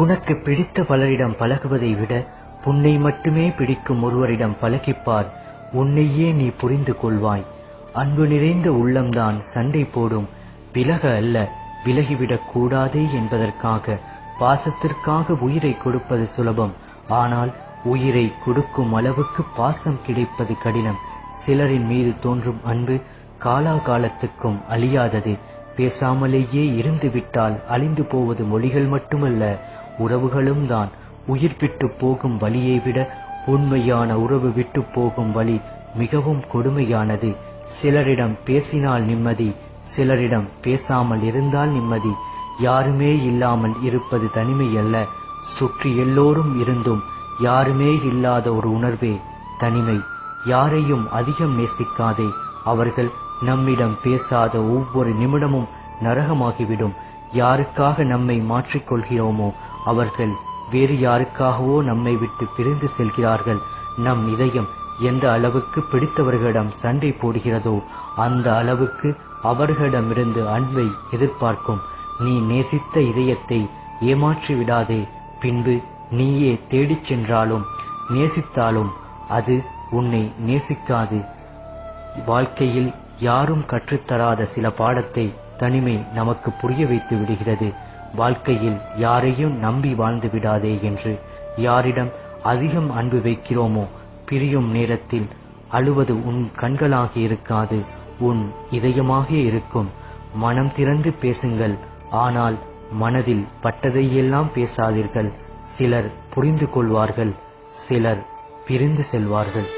உனக்கு பிடித்த பலரிடம் பழகுவதை விட உன்னை மட்டுமே பிடிக்கும் ஒருவரிடம் பழகிப்பார். உன்னையே நீ புரிந்து கொள்வாய். அன்பு நிறைந்த உள்ளம்தான் சண்டை போடும். விலக அல்ல, விலகிவிடக் கூடாதே என்பதற்காக. பாசத்திற்காக உயிரை கொடுப்பது சுலபம். ஆனால் உயிரை கொடுக்கும் அளவுக்கு பாசம் கிடைப்பது கடினம். சிலரின் மீது தோன்றும் அன்பு காலாகாலத்துக்கும் அழியாதது. பேசாமலேயே இருந்துவிட்டால் அழிந்து போவது மொழிகள் மட்டுமல்ல, உறவுகளும் தான். உயிர் விட்டு போகும் வலியை விட உண்மையான உறவு விட்டு போகும் வலி மிகவும் கொடுமையானது. சிலரிடம் பேசினால் நிம்மதி, சிலரிடம் பேசாமல் இருந்தால் நிம்மதி. யாருமே இல்லாமல் இருப்பது தனிமை அல்ல, சுற்றி எல்லோரும் இருந்தும் யாருமே இல்லாத ஒரு உணர்வே தனிமை. யாரையும் அதிகம் நேசிக்காதே. அவர்கள் நம்மிடம் பேசாத ஒவ்வொரு நிமிடமும் நரகமாகிவிடும். யாருக்காக நம்மை மாற்றிக்கொள்கிறோமோ அவர்கள் வேறு யாருக்காகவோ நம்மை விட்டு பிரிந்து செல்கிறார்கள். நம் இதயம் எந்த அளவுக்கு பிடித்தவர்களிடம் சண்டை போடுகிறதோ அந்த அளவுக்கு அவர்களிடமிருந்து அன்பை எதிர்பார்க்கும். நீ நேசித்த இதயத்தை ஏமாற்றி விடாதே. பின்பு நீயே தேடிச் சென்றாலும் நேசித்தாலும் அது உன்னை நேசிக்காது. வாழ்க்கையில் யாரும் கற்றுத்தராத சில பாடத்தை தனிமை நமக்கு புரிய வைத்து விடுகிறது. வாழ்க்கையில் யாரையும் நம்பி வாழ்ந்து விடாதே என்று. யாரிடம் அதிகம் அன்பு வைக்கிறோமோ பிரியும் நேரத்தில் அழுவது உன் கண்களாக இருக்காது, உன் இதயமாக இருக்கும். மனம் திறந்து பேசுங்கள், ஆனால் மனதில் பட்டதையெல்லாம் பேசாதீர்கள். சிலர் புரிந்து கொள்வார்கள், சிலர் பிரிந்து செல்வார்கள்.